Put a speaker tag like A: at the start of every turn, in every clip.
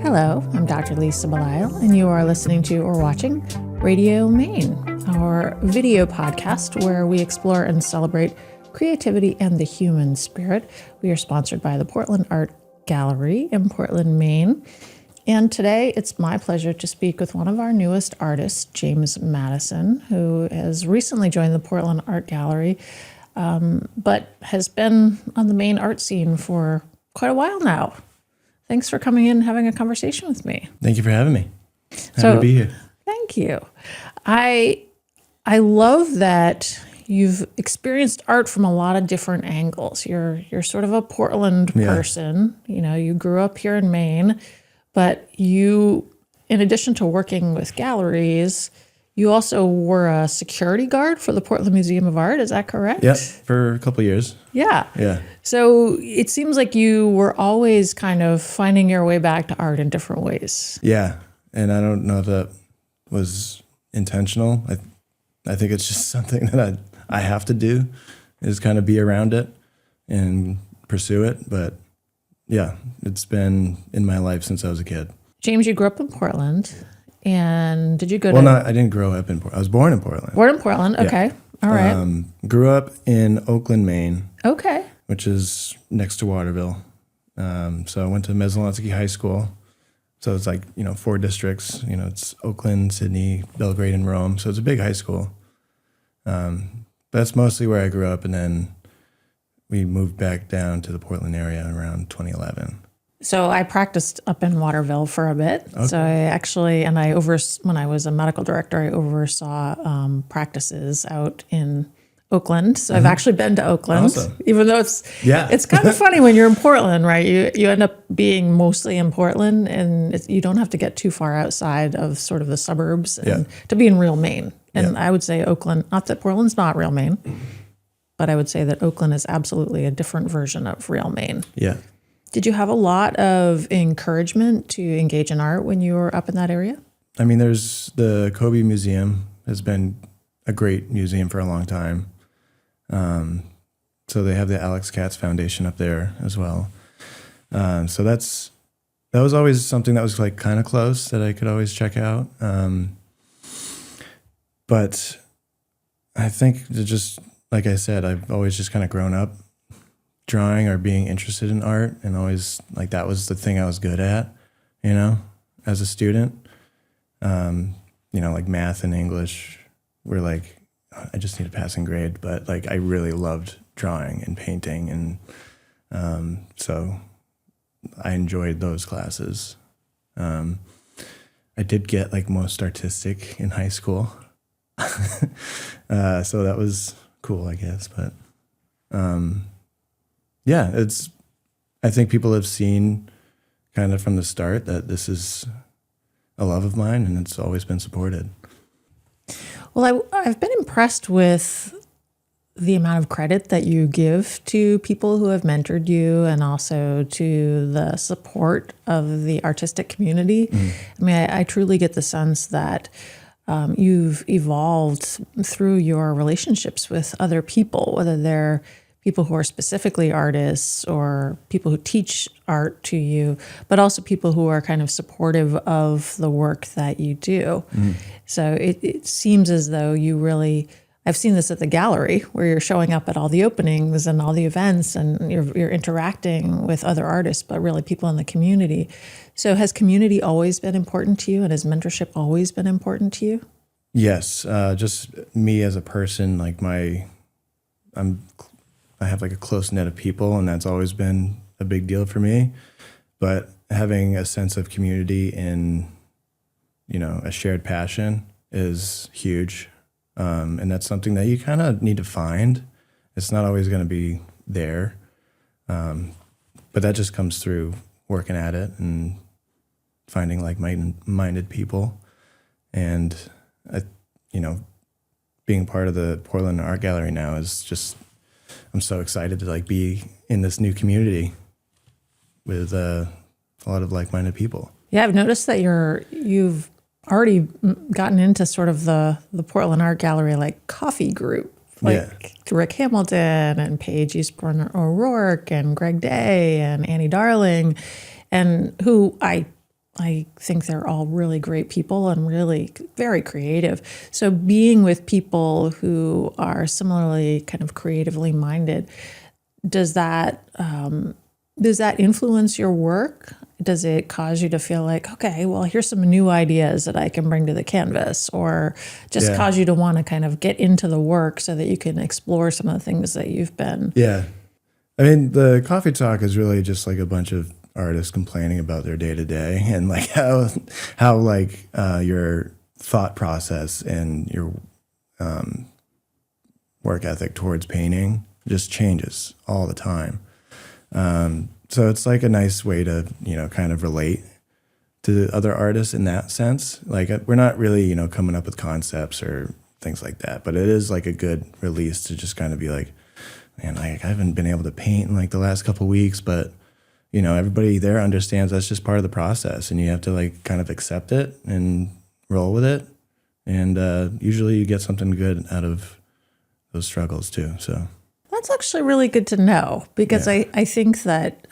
A: Hello, I'm Dr. Lisa Belisle, and you are listening to or watching Radio Maine, our video podcast where we explore and celebrate creativity and the human spirit. We are sponsored by the Portland Art Gallery in Portland, Maine. And today it's my pleasure to speak with one of our newest artists, James Mattison, who has recently joined the Portland Art Gallery, but has been on the Maine art scene for quite a while now. Thanks for coming in and having a conversation with me.
B: Thank you for having me. Happy to be here.
A: Thank you. I love that you've experienced art from a lot of different angles. You're sort of a Portland person. You know, you grew up here in Maine, but you, in addition to working with galleries, you also were a security guard for the Portland Museum of Art. Is that correct?
B: Yep, for a couple of years.
A: Yeah.
B: Yeah.
A: So it seems like you were always kind of finding your way back to art in different ways.
B: Yeah, and I don't know if that was intentional. I think it's just something that I have to do, is kind of be around it and pursue it. But yeah, it's been in my life since I was a kid.
A: James, you grew up in Portland. And did you go
B: Well, I didn't grow up in Portland. I was born in Portland.
A: Born in Portland, okay.
B: Yeah.
A: All right.
B: Grew up in Oakland, Maine.
A: Okay.
B: Which is next to Waterville. So I went to Messalonskee High School. So it's like, 4 districts. It's Oakland, Sydney, Belgrade, and Rome. So it's a big high school. That's mostly where I grew up. And then we moved back down to the Portland area around 2011.
A: So I practiced up in Waterville for a bit. Okay. So when I was a medical director, I oversaw practices out in Oakland. So I've actually been to Oakland,
B: awesome.
A: Even though it's kind of funny when you're in Portland, right? You end up being mostly in Portland, and you don't have to get too far outside of sort of the suburbs to be in real Maine. And I would say Oakland, not that Portland's not real Maine, but I would say that Oakland is absolutely a different version of real Maine.
B: Yeah.
A: Did you have a lot of encouragement to engage in art when you were up in that area?
B: I mean, there's the Kobe Museum has been a great museum for a long time. So they have the Alex Katz Foundation up there as well. So that was always something that was like kind of close that I could always check out. But I think just like I said, I've always just kind of grown up drawing or being interested in art, and always like that was the thing I was good at, as a student. Like math and English were like, I just need a passing grade, but like I really loved drawing and painting, and so I enjoyed those classes. I did get like most artistic in high school, so that was cool, I guess. But yeah, I think people have seen kind of from the start that this is a love of mine, and it's always been supported.
A: Well, I've been impressed with the amount of credit that you give to people who have mentored you, and also to the support of the artistic community. I mean, I truly get the sense that you've evolved through your relationships with other people, whether they're people who are specifically artists or people who teach art to you, but also people who are kind of supportive of the work that you do. So it seems as though you really, I've seen this at the gallery where you're showing up at all the openings and all the events, and you're interacting with other artists, but really people in the community. So has community always been important to you, and has mentorship always been important to you?
B: Yes, just me as a person, like I have like a close net of people, and that's always been a big deal for me. But having a sense of community in, a shared passion is huge. And that's something that you kind of need to find. It's not always going to be there. But that just comes through working at it and finding like-minded people. And, being part of the Portland Art Gallery now is just, I'm so excited to like be in this new community with a lot of like-minded people.
A: Yeah, I've noticed that you've already gotten into sort of the Portland Art Gallery like coffee group, like Rick Hamilton and Paige Eastburn O'Rourke and Greg Day and Annie Darling, and who I I think they're all really great people and really very creative. So being with people who are similarly kind of creatively minded, does that influence your work? Does it cause you to feel like, okay, well, here's some new ideas that I can bring to the canvas, or just cause you to want to kind of get into the work so that you can explore some of the things that you've been?
B: Yeah. I mean, the coffee talk is really just like a bunch of artists complaining about their day to day and like how like your thought process and your work ethic towards painting just changes all the time. So it's like a nice way to, kind of relate to other artists in that sense. Like we're not really, coming up with concepts or things like that, but it is like a good release to just kind of be like, man, like I haven't been able to paint in like the last couple of weeks, but everybody there understands that's just part of the process, and you have to like kind of accept it and roll with it. And usually you get something good out of those struggles too. So
A: that's actually really good to know, because I think that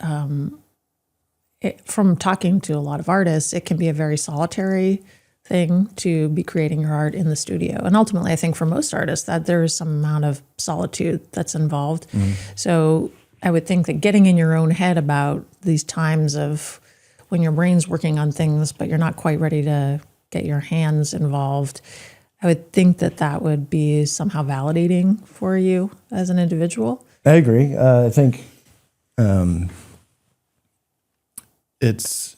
A: from talking to a lot of artists, it can be a very solitary thing to be creating your art in the studio. And ultimately, I think for most artists that there is some amount of solitude that's involved. Mm-hmm. So I would think that getting in your own head about these times of when your brain's working on things, but you're not quite ready to get your hands involved, I would think that that would be somehow validating for you as an individual.
B: I agree. I think it's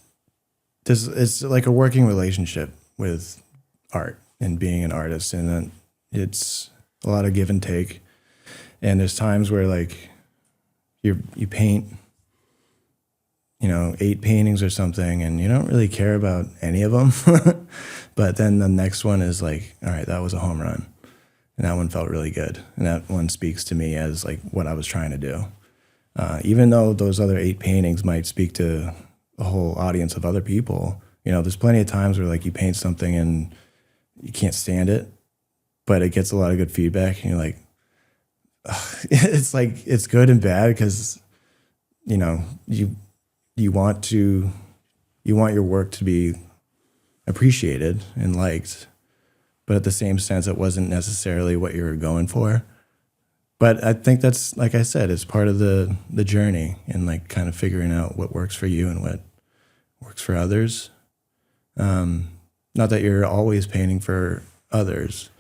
B: like a working relationship with art and being an artist, and then it's a lot of give and take. And there's times where like you paint, 8 paintings or something, and you don't really care about any of them. But then the next one is like, all right, that was a home run. And that one felt really good. And that one speaks to me as like what I was trying to do. Even though those other 8 paintings might speak to a whole audience of other people, there's plenty of times where like you paint something and you can't stand it, but it gets a lot of good feedback. And you're like, it's like, it's good and bad because, you want your work to be appreciated and liked, but at the same sense, it wasn't necessarily what you were going for. But I think that's, like I said, it's part of the journey and like kind of figuring out what works for you and what works for others. Not that you're always painting for others,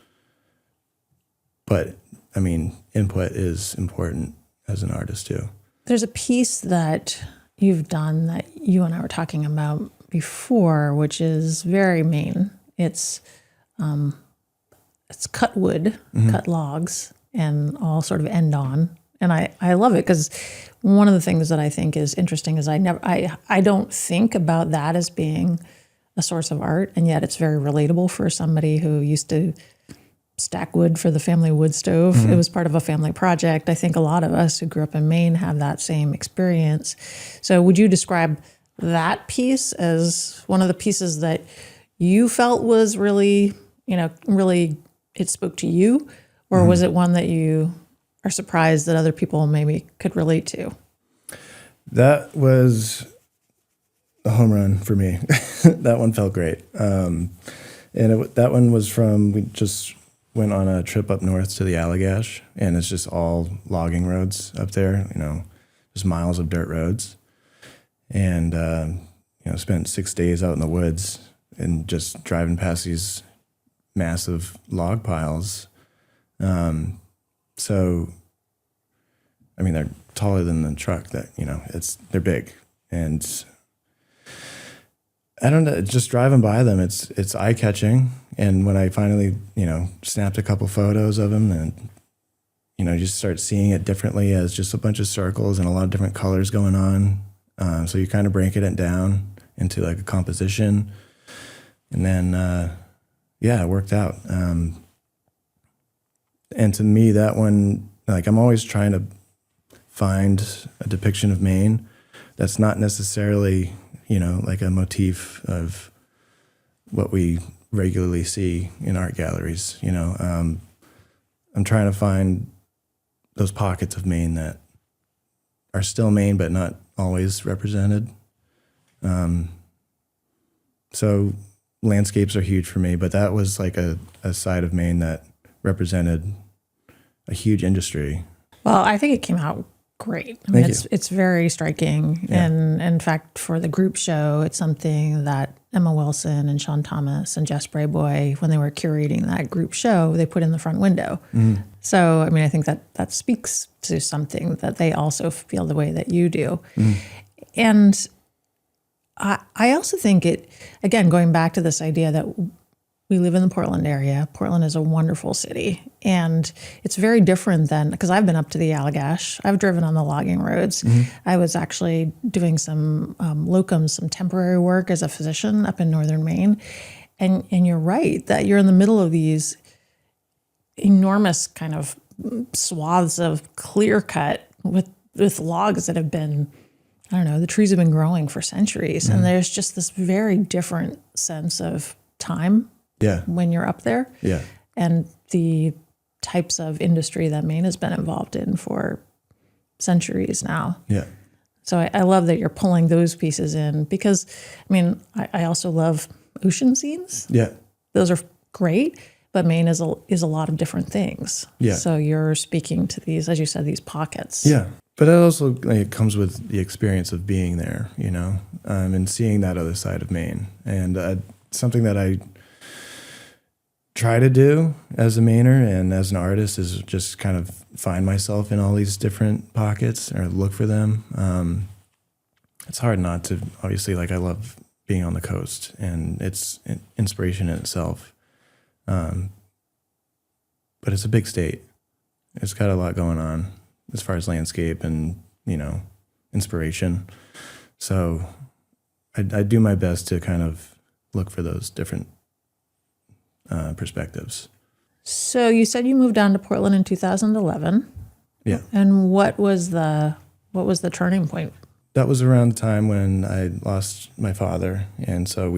B: but I mean, input is important as an artist too.
A: There's a piece that you've done that you and I were talking about before, which is very Maine. It's cut wood, mm-hmm. cut logs, and all sort of end on. And I love it because one of the things that I think is interesting is I don't think about that as being a source of art, and yet it's very relatable for somebody who used to stack wood for the family wood stove. Mm-hmm. It was part of a family project. I think a lot of us who grew up in Maine have that same experience. So would you describe that piece as one of the pieces that you felt was really, really it spoke to you? Or mm-hmm. was it one that you are surprised that other people maybe could relate to?
B: That was a home run for me. That one felt great. And that one was we just went on a trip up north to the Allagash, and it's just all logging roads up there, just miles of dirt roads. And, spent 6 days out in the woods and just driving past these massive log piles. So, I mean, they're taller than the truck that, they're big. And I don't know, just driving by them, it's eye-catching. And when I finally, snapped a couple photos of them, and, you just start seeing it differently as just a bunch of circles and a lot of different colors going on. So you kind of break it down into like a composition. And then, it worked out. And to me, that one, like I'm always trying to find a depiction of Maine that's not necessarily, like a motif of what we regularly see in art galleries. I'm trying to find those pockets of Maine that are still Maine, but not always represented. So landscapes are huge for me, but that was like a side of Maine that represented a huge industry.
A: Well, I think it came out great. I mean,
B: Thank you.
A: it's very striking.
B: Yeah.
A: And in fact, for the group show, it's something that Emma Wilson and Sean Thomas and Jess Brayboy, when they were curating that group show, they put in the front window.
B: Mm-hmm.
A: So, I mean, I think that speaks to something that they also feel the way that you do.
B: Mm-hmm.
A: And I also think it, again, going back to this idea that we live in the Portland area. Portland is a wonderful city, and it's very different than, because I've been up to the Allagash. I've driven on the logging roads. I was actually doing some locums, some temporary work as a physician up in northern Maine. And you're right that you're in the middle of these enormous kind of swaths of clear cut with logs that have been, I don't know, the trees have been growing for centuries. And there's just this very different sense of time when you're up there.
B: Yeah.
A: And the types of industry that Maine has been involved in for centuries now.
B: Yeah.
A: So I love that you're pulling those pieces in because, I mean, I also love ocean scenes.
B: Yeah.
A: Those are great, but Maine is a lot of different things.
B: Yeah.
A: So you're speaking to these, as you said, these pockets.
B: Yeah. But it also it comes with the experience of being there, you know, and seeing that other side of Maine. And something that I try to do as a Mainer and as an artist is just kind of find myself in all these different pockets or look for them. It's hard not to, obviously, like I love being on the coast and it's an inspiration in itself. But it's a big state. It's got a lot going on as far as landscape and, you know, inspiration. So I do my best to kind of look for those different perspectives.
A: So you said you moved down to Portland in 2011.
B: Yeah.
A: And what was the turning point?
B: That was around the time when I lost my father. And so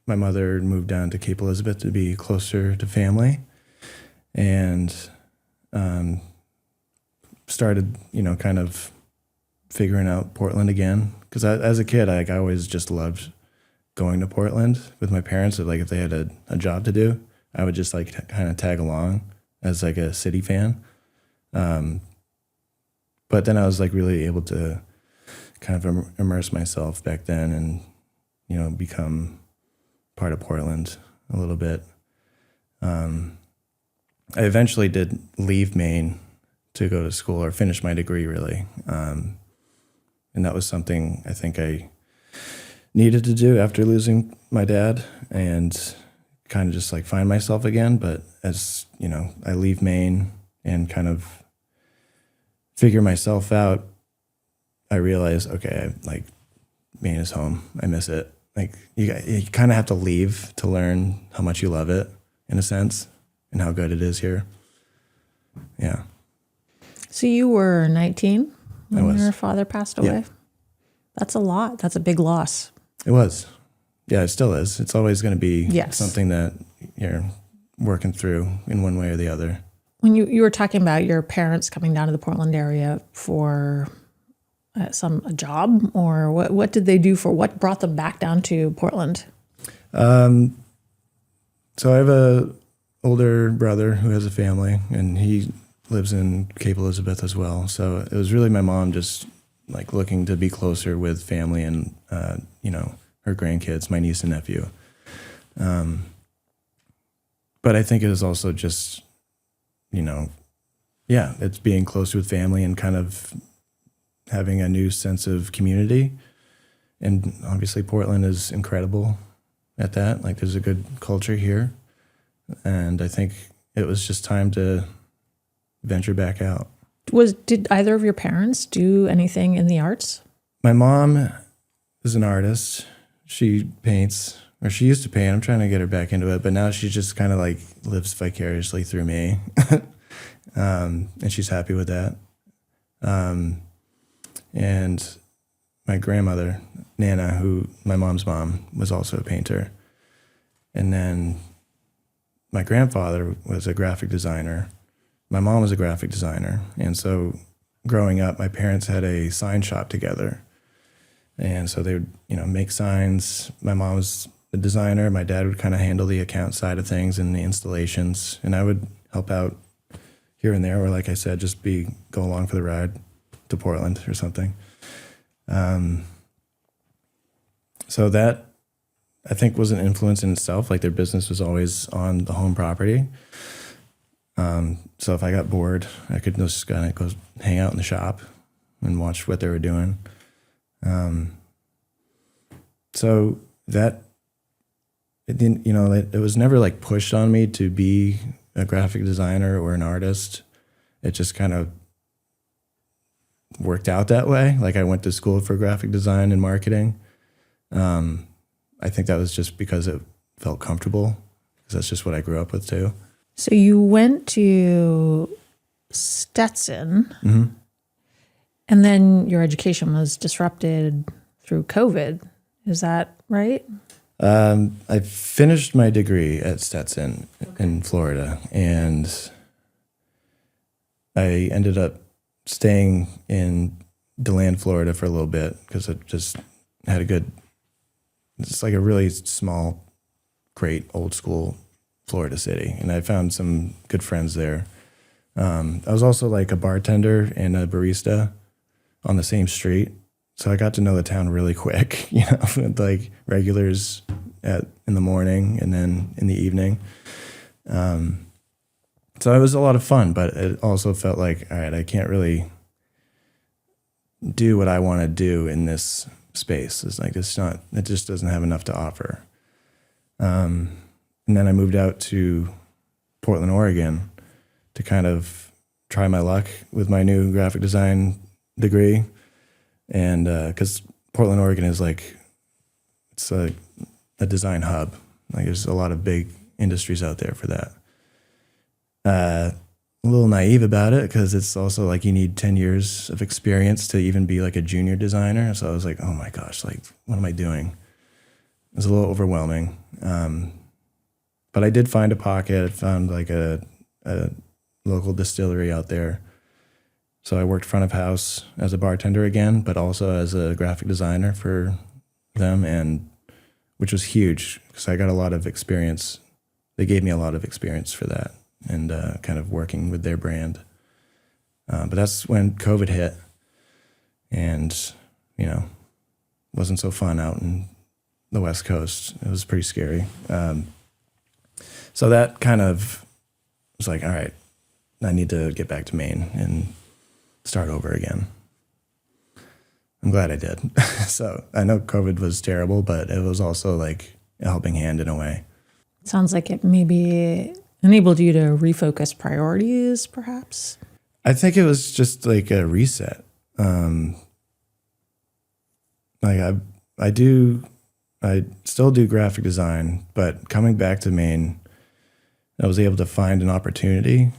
B: my mother moved down to Cape Elizabeth to be closer to family and started, you know, kind of figuring out Portland again. Because as a kid, I always just loved going to Portland with my parents. Like if they had a job to do, I would just like kind of tag along as like a city fan. But then I was like really able to kind of immerse myself back then and, you know, become part of Portland a little bit. I eventually did leave Maine to go to school or finish my degree really. And that was something I think I needed to do after losing my dad and kind of just like find myself again. But as, you know, I leave Maine and kind of figure myself out, I realize, okay, like Maine is home. I miss it. Like you kind of have to leave to learn how much you love it in a sense and how good it is here. Yeah.
A: So you were 19 when your father passed away?
B: Yeah.
A: That's a lot. That's a big loss.
B: It was. Yeah, it still is. It's always going to be something that you're working through in one way or the other.
A: When you were talking about your parents coming down to the Portland area for a job, or what did they do what brought them back down to Portland?
B: So I have a older brother who has a family, and he lives in Cape Elizabeth as well. So it was really my mom just like looking to be closer with family and, you know, her grandkids, my niece and nephew. But I think it is also just, you know, it's being closer with family and kind of having a new sense of community. And obviously Portland is incredible at that. Like there's a good culture here. And I think it was just time to venture back out.
A: Did either of your parents do anything in the arts?
B: My mom is an artist. She paints, or she used to paint. I'm trying to get her back into it, but now she just kind of like lives vicariously through me. And she's happy with that. And my grandmother, Nana, who my mom's mom, was also a painter. And then my grandfather was a graphic designer. My mom was a graphic designer. And so growing up, my parents had a sign shop together. And so they would, you know, make signs. My mom was the designer. My dad would kind of handle the account side of things and the installations, and I would help out here and there, or like I said, just go along for the ride to Portland or something. So that, I think, was an influence in itself. Like, their business was always on the home property. So if I got bored, I could just kind of go hang out in the shop and watch what they were doing. So that, it didn't, it was never like pushed on me to be a graphic designer or an artist. It just kind of worked out that way. Like, I went to school for graphic design and marketing. I think that was just because it felt comfortable, because that's just what I grew up with too.
A: So you went to Stetson, and then your education was disrupted through COVID. Is that right?
B: I finished my degree at Stetson in Florida, and I ended up staying in DeLand, Florida for a little bit, because it just had it's like a really small, great old school Florida city. And I found some good friends there. I was also like a bartender and a barista on the same street. So I got to know the town really quick, with like regulars in the morning and then in the evening. So it was a lot of fun, but it also felt like, all right, I can't really do what I want to do in this space. It's like, it just doesn't have enough to offer. And then I moved out to Portland, Oregon to kind of try my luck with my new graphic design degree. And because Portland, Oregon is it's a design hub. Like, there's a lot of big industries out there for that. A little naive about it, because it's also like you need 10 years of experience to even be like a junior designer. So I was like, oh my gosh, like, what am I doing? It was a little overwhelming. But I did find a pocket. I found like a local distillery out there. So I worked front of house as a bartender again, but also as a graphic designer for them, and which was huge because I got a lot of experience. They gave me a lot of experience for that, and kind of working with their brand. But that's when COVID hit, and wasn't so fun out in the West Coast. It was pretty scary. So that kind of was like, all right, I need to get back to Maine and start over again. I'm glad I did. So I know COVID was terrible, but it was also like a helping hand in a way.
A: Sounds like it maybe enabled you to refocus priorities, perhaps?
B: I think it was just like a reset. I still do graphic design, but coming back to Maine, I was able to find an opportunity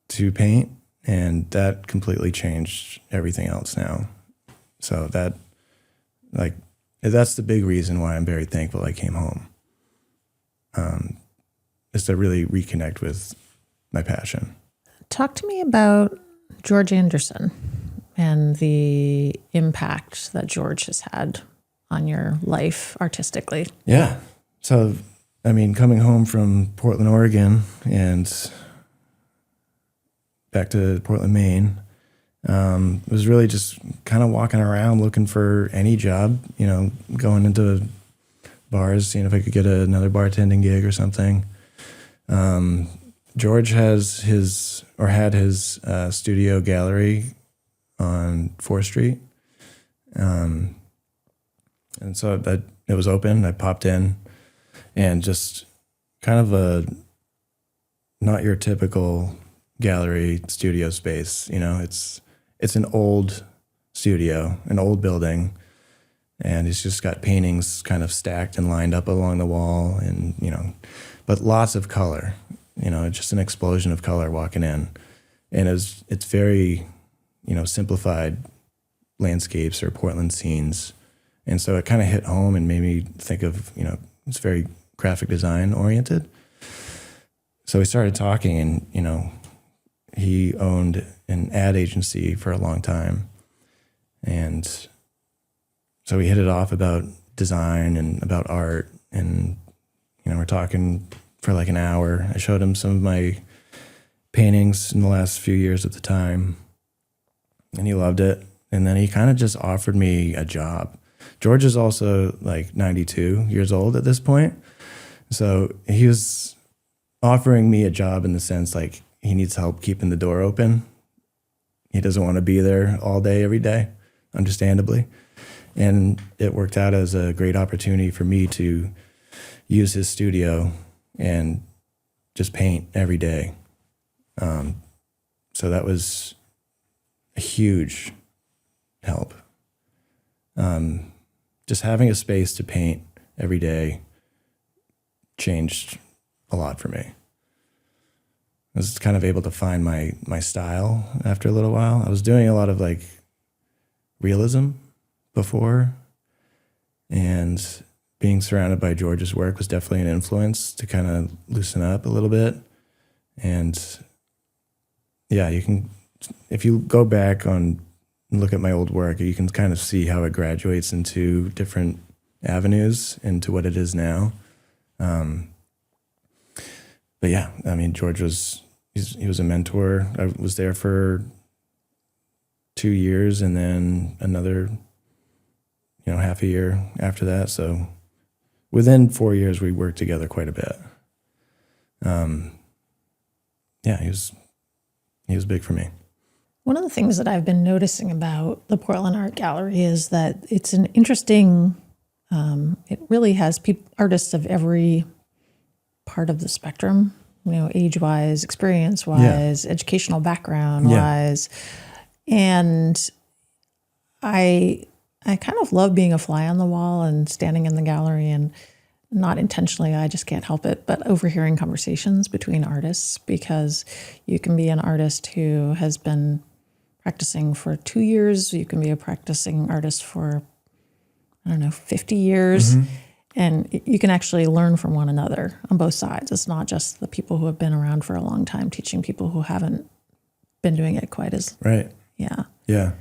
B: to paint, and that completely changed everything else now. So that's the big reason why I'm very thankful I came home, is to really reconnect with my passion.
A: Talk to me about George Anderson and the impact that George has had on your life artistically.
B: Yeah. So, coming home from Portland, Oregon, and back to Portland, Maine, it was really just kind of walking around looking for any job, going into bars, seeing if I could get another bartending gig or something. George had his studio gallery on 4th Street. And so it was open. I popped in, and just kind of a not your typical gallery studio space. It's an old studio, an old building, and it's just got paintings kind of stacked and lined up along the wall, and but lots of color. Just an explosion of color walking in, and it's very simplified landscapes or Portland scenes. And so it kind of hit home and made me think of, it's very graphic design oriented. So we started talking, and, he owned an ad agency for a long time. And so we hit it off about design and about art. and we're talking for like an hour. I showed him some of my paintings in the last few years at the time, and he loved it. And then he kind of just offered me a job. George is also like 92 years old at this point. So he was offering me a job in the sense like he needs help keeping the door open. He doesn't want to be there all day, every day, understandably. And it worked out as a great opportunity for me to use his studio and just paint every day. So that was a huge help. Just having a space to paint every day changed a lot for me. I was kind of able to find my style after a little while. I was doing a lot of like realism before, and being surrounded by George's work was definitely an influence to kind of loosen up a little bit. And yeah, you can, if you go back on and look at my old work, you can kind of see how it graduates into different avenues into what it is now. But yeah, I mean, George he was a mentor. I was there for 2 years and then another, half a year after that. So within 4 years, we worked together quite a bit. Yeah, he was big for me.
A: One of the things that I've been noticing about the Portland Art Gallery is that it's an interesting, it really has artists of every part of the spectrum, age-wise, experience-wise, educational background-wise. And I kind of love being a fly on the wall and standing in the gallery, and not intentionally, I just can't help it, but overhearing conversations between artists, because you can be an artist who has been practicing for 2 years. You can be a practicing artist for, 50 years. Mm-hmm. And you can actually learn from one another on both sides. It's not just the people who have been around for a long time teaching people who haven't been doing it quite as...
B: Right.
A: Yeah.
B: Yeah.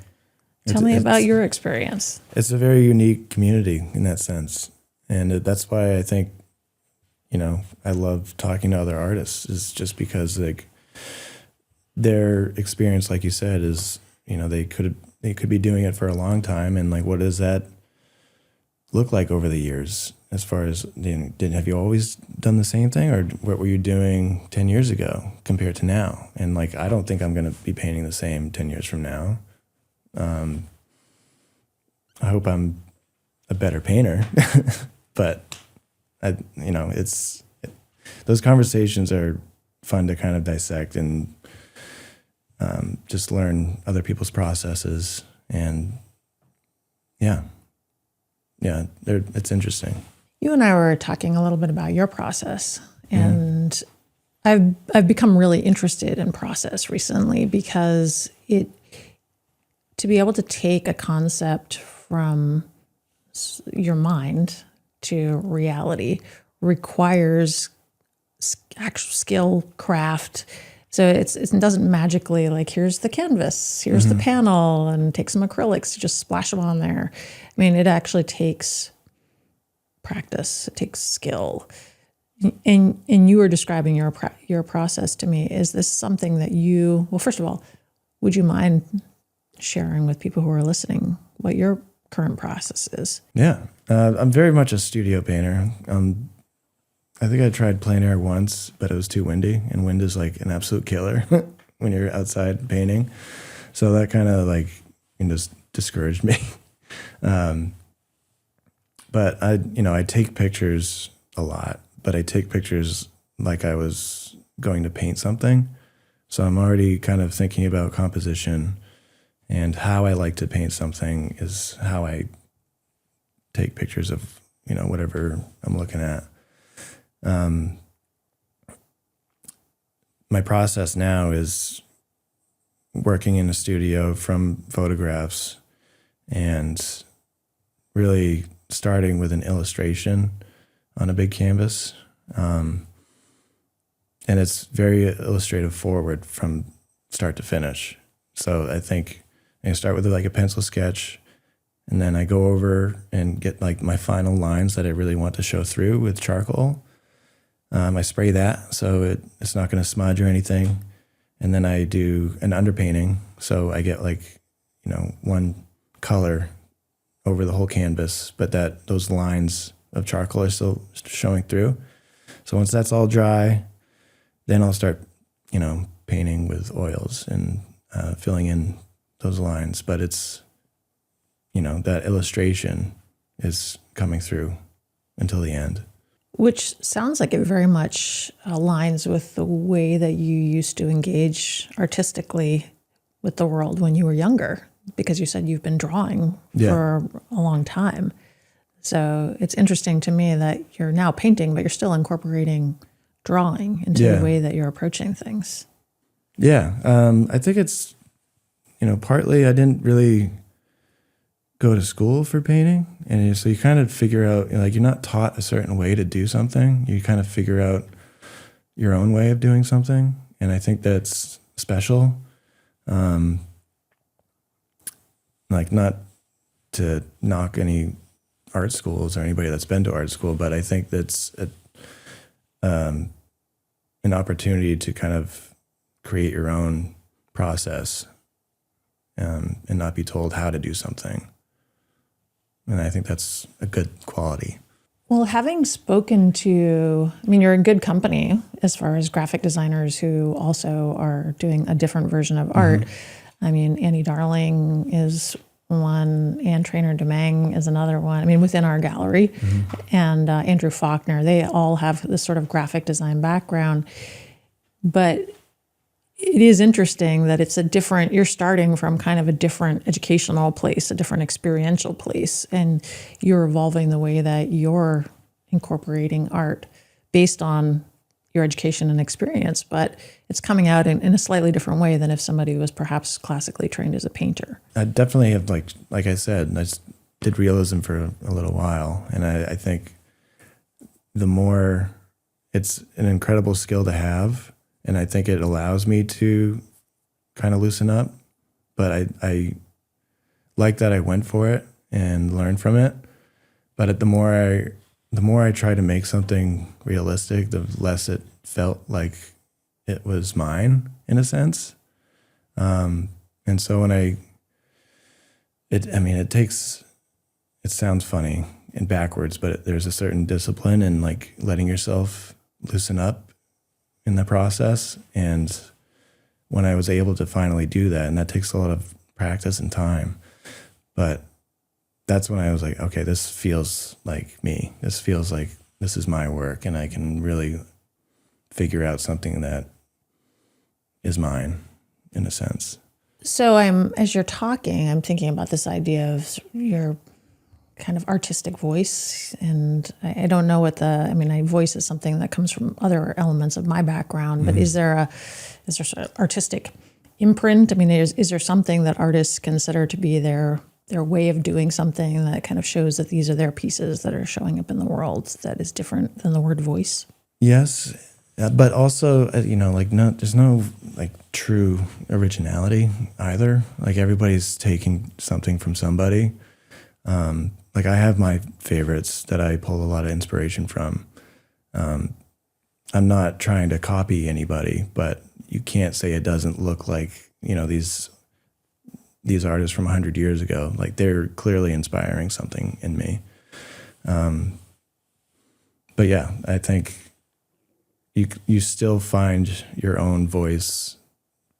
A: Tell me about your experience.
B: It's a very unique community in that sense. And that's why I think, I love talking to other artists, is just because like their experience, like you said, is, they could be doing it for a long time. And like, what does that look like over the years? As far as, have you always done the same thing, or what were you doing 10 years ago compared to now? And like, I don't think I'm going to be painting the same 10 years from now. I hope I'm a better painter, but those conversations are fun to kind of dissect and just learn other people's processes. And it's interesting.
A: You and I were talking a little bit about your process, and I've become really interested in process recently, because to be able to take a concept from your mind to reality requires actual skill, craft. So it doesn't magically, like, here's the canvas, here's the panel, and take some acrylics, just splash them on there. I mean, it actually takes practice, it takes skill. And you were describing your process to me. Is this something that well, first of all, would you mind sharing with people who are listening what your current process is?
B: Yeah, I'm very much a studio painter. I think I tried plein air once, but it was too windy, and wind is like an absolute killer when you're outside painting. So that kind of like just discouraged me. But I take pictures a lot, but I take pictures like I was going to paint something. So I'm already kind of thinking about composition, and how I like to paint something is how I take pictures of, whatever I'm looking at. My process now is working in a studio from photographs and really starting with an illustration on a big canvas. And it's very illustrative forward from start to finish. So I think I start with like a pencil sketch, And then I go over and get like my final lines that I really want to show through with charcoal. I spray that so it's not going to smudge or anything. And then I do an underpainting. So I get like, one color over the whole canvas, but those lines of charcoal are still showing through. So once that's all dry, then I'll start, painting with oils and filling in those lines. But it's, that illustration is coming through until the end.
A: Which sounds like it very much aligns with the way that you used to engage artistically with the world when you were younger, because you said you've been drawing for a long time. So it's interesting to me that you're now painting, but you're still incorporating drawing into the way that you're approaching things.
B: Yeah. I think it's, partly I didn't really go to school for painting. And so you kind of figure out, you're not taught a certain way to do something. You kind of figure out your own way of doing something. And I think that's special. Not to knock any art schools or anybody that's been to art school, but I think that's an opportunity to kind of create your own process and not be told how to do something. And I think that's a good quality.
A: Well, having spoken to, you're in good company as far as graphic designers who also are doing a different version of art. Annie Darling is one, Anne Trainer Demang is another one. Within our gallery, and Andrew Faulkner, they all have this sort of graphic design background. But it is interesting that you're starting from kind of a different educational place, a different experiential place, and you're evolving the way that you're incorporating art based on your education and experience, but it's coming out in a slightly different way than if somebody was perhaps classically trained as a painter.
B: I definitely have, like I said, I did realism for a little while, and I think the more, it's an incredible skill to have. And I think it allows me to kind of loosen up, but I like that I went for it and learned from it. But the more I try to make something realistic, the less it felt like it was mine in a sense. And so when it sounds funny and backwards, but there's a certain discipline in letting yourself loosen up in the process. And when I was able to finally do that, and that takes a lot of practice and time, but that's when I was like, okay, this feels like me. This feels like this is my work, and I can really figure out something that is mine in a sense.
A: So as you're talking, I'm thinking about this idea of your kind of artistic voice, and I don't know what voice is something that comes from other elements of my background, but is there sort of artistic imprint? Is there something that artists consider to be their way of doing something that kind of shows that these are their pieces that are showing up in the world that is different than the word voice?
B: Yes, but also, there's no true originality either. Everybody's taking something from somebody. I have my favorites that I pull a lot of inspiration from. I'm not trying to copy anybody, but you can't say it doesn't look like, these artists from 100 years ago. They're clearly inspiring something in me. But yeah, I think you still find your own voice,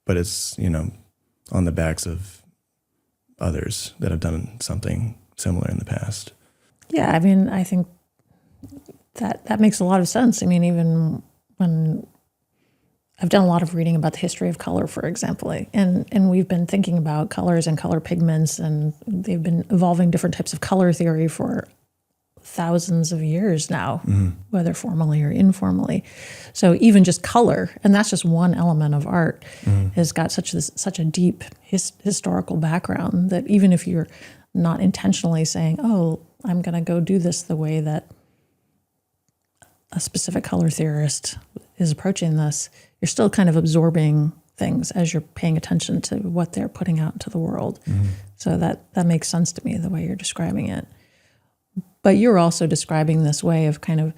B: but it's, on the backs of others that have done something similar in the past.
A: Yeah, I think that makes a lot of sense. Even when I've done a lot of reading about the history of color, for example, and we've been thinking about colors and color pigments, and they've been evolving different types of color theory for thousands of years now, whether formally or informally. So even just color, and that's just one element of art, has got such a deep historical background that even if you're not intentionally saying, oh, I'm going to go do this the way that a specific color theorist is approaching this, you're still kind of absorbing things as you're paying attention to what they're putting out into the world. So that makes sense to me, the way you're describing it. But you're also describing this way of kind of,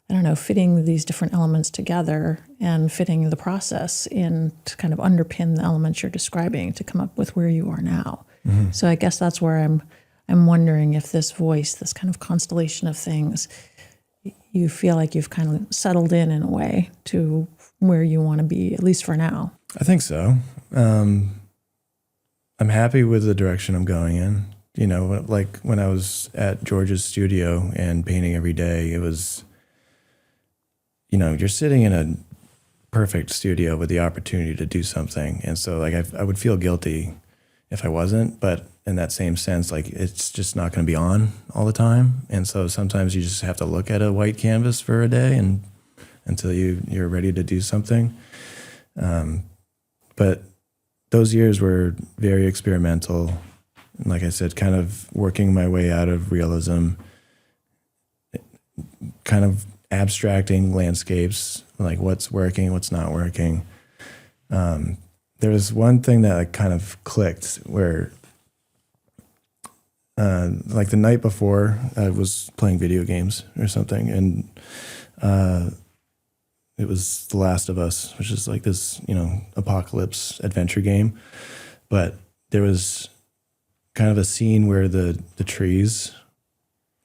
A: I don't know, fitting these different elements together and fitting the process in to kind of underpin the elements you're describing to come up with where you are now. So I guess that's where I'm wondering if this voice, this kind of constellation of things, you feel like you've kind of settled in a way to where you want to be, at least for now.
B: I think so. I'm happy with the direction I'm going in. You know, like when I was at George's studio and painting every day, it was, you know, you're sitting in a perfect studio with the opportunity to do something. And so like I would feel guilty if I wasn't, but in that same sense, like it's just not going to be on all the time. And so sometimes you just have to look at a white canvas for a day and until you're ready to do something. But those years were very experimental. And like I said, kind of working my way out of realism, kind of abstracting landscapes, like what's working, what's not working. There was one thing that like kind of clicked where like the night before I was playing video games or something, and it was The Last of Us, which is like this, you know, apocalypse adventure game. But there was kind of a scene where the trees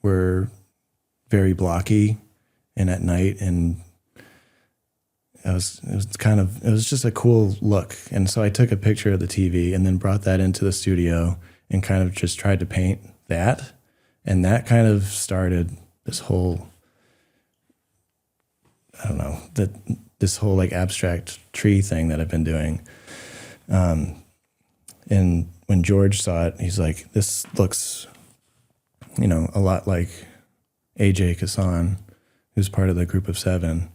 B: were very blocky and at night, and it was just a cool look. And so I took a picture of the TV and then brought that into the studio and kind of just tried to paint that. And that kind of started this whole, I don't know, this whole like abstract tree thing that I've been doing. And when George saw it, he's like, this looks, you know, a lot like AJ Kassan, who's part of the Group of Seven,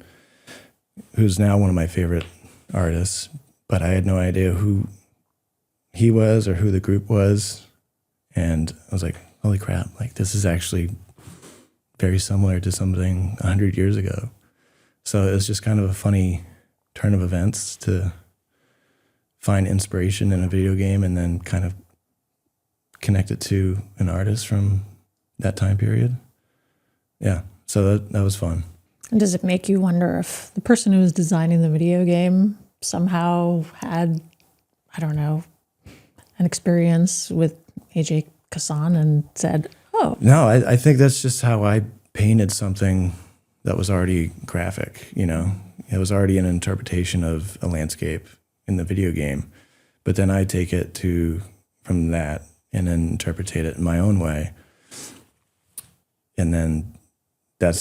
B: who's now one of my favorite artists, but I had no idea who he was or who the group was. And I was like, holy crap, like this is actually very similar to something 100 years ago. So it was just kind of a funny turn of events to find inspiration in a video game and then kind of connect it to an artist from that time period. Yeah, so that was fun.
A: And does it make you wonder if the person who was designing the video game somehow had, I don't know, an experience with AJ Kassan and said, oh.
B: No, I think that's just how I painted something that was already graphic, you know. It was already an interpretation of a landscape in the video game. But then I take it from that and then interpretate it in my own way. And then that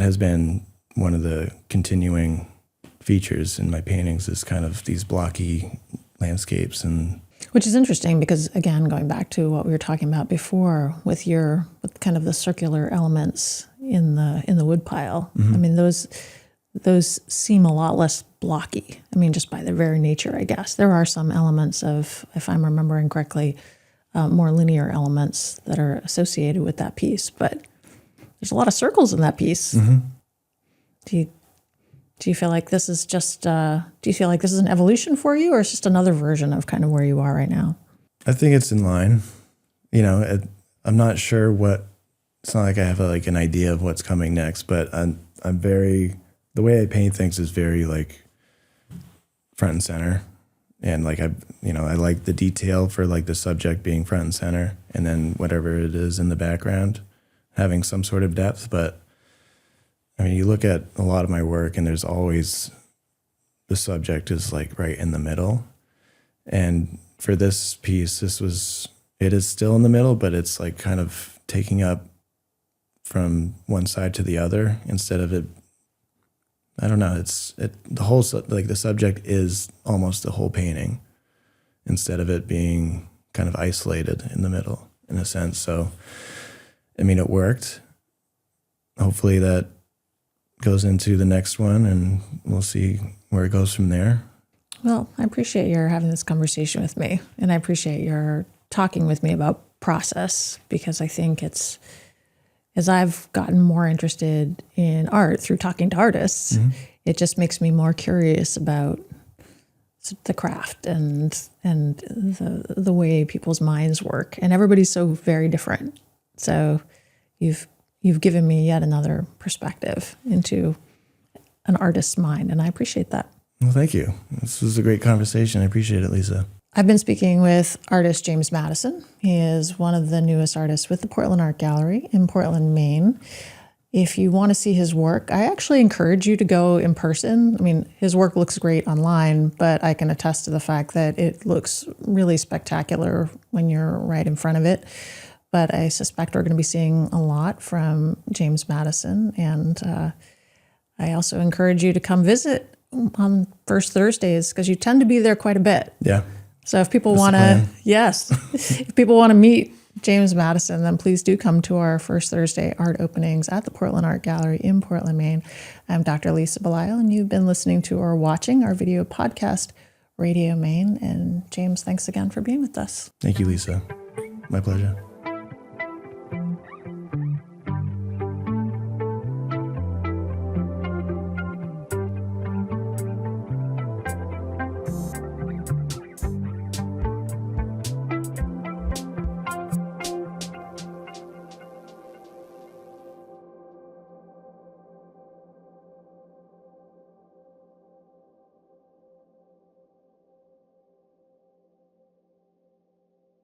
B: has been one of the continuing features in my paintings is kind of these blocky landscapes. And
A: which is interesting because, again, going back to what we were talking about before with kind of the circular elements in the wood pile. I mean, those seem a lot less blocky. I mean, just by their very nature, I guess. There are some elements of, if I'm remembering correctly, more linear elements that are associated with that piece, but there's a lot of circles in that piece. Do you feel like this is just, do you feel like this is an evolution for you, or it's just another version of kind of where you are right now?
B: I think it's in line. You know, I'm not sure it's not like I have an idea of what's coming next, but I'm very, the way I paint things is very like front and center. And like, I like the detail for like the subject being front and center, and then whatever it is in the background having some sort of depth. But I mean, you look at a lot of my work and there's always, the subject is like right in the middle. And for this piece, it is still in the middle, but it's like kind of taking up from one side to the other instead of it. I don't know. The whole, like the subject is almost the whole painting instead of it being kind of isolated in the middle in a sense. So, I mean, it worked. Hopefully that goes into the next one and we'll see where it goes from there.
A: Well, I appreciate your having this conversation with me, and I appreciate your talking with me about process, because I think it's, as I've gotten more interested in art through talking to artists, it just makes me more curious about the craft and the way people's minds work. And everybody's so very different. So you've given me yet another perspective into an artist's mind, and I appreciate that.
B: Well, thank you. This was a great conversation. I appreciate it, Lisa.
A: I've been speaking with artist James Mattison. He is one of the newest artists with the Portland Art Gallery in Portland, Maine. If you want to see his work, I actually encourage you to go in person. I mean, his work looks great online, but I can attest to the fact that it looks really spectacular when you're right in front of it. But I suspect we're going to be seeing a lot from James Mattison. And I also encourage you to come visit on First Thursdays, because you tend to be there quite a bit.
B: Yeah.
A: So if people want to, yes, if people want to meet James Mattison, then please do come to our First Thursday art openings at the Portland Art Gallery in Portland, Maine. I'm Dr. Lisa Belisle, and you've been listening to or watching our video podcast, Radio Maine. And James, thanks again for being with us.
B: Thank you, Lisa. My pleasure.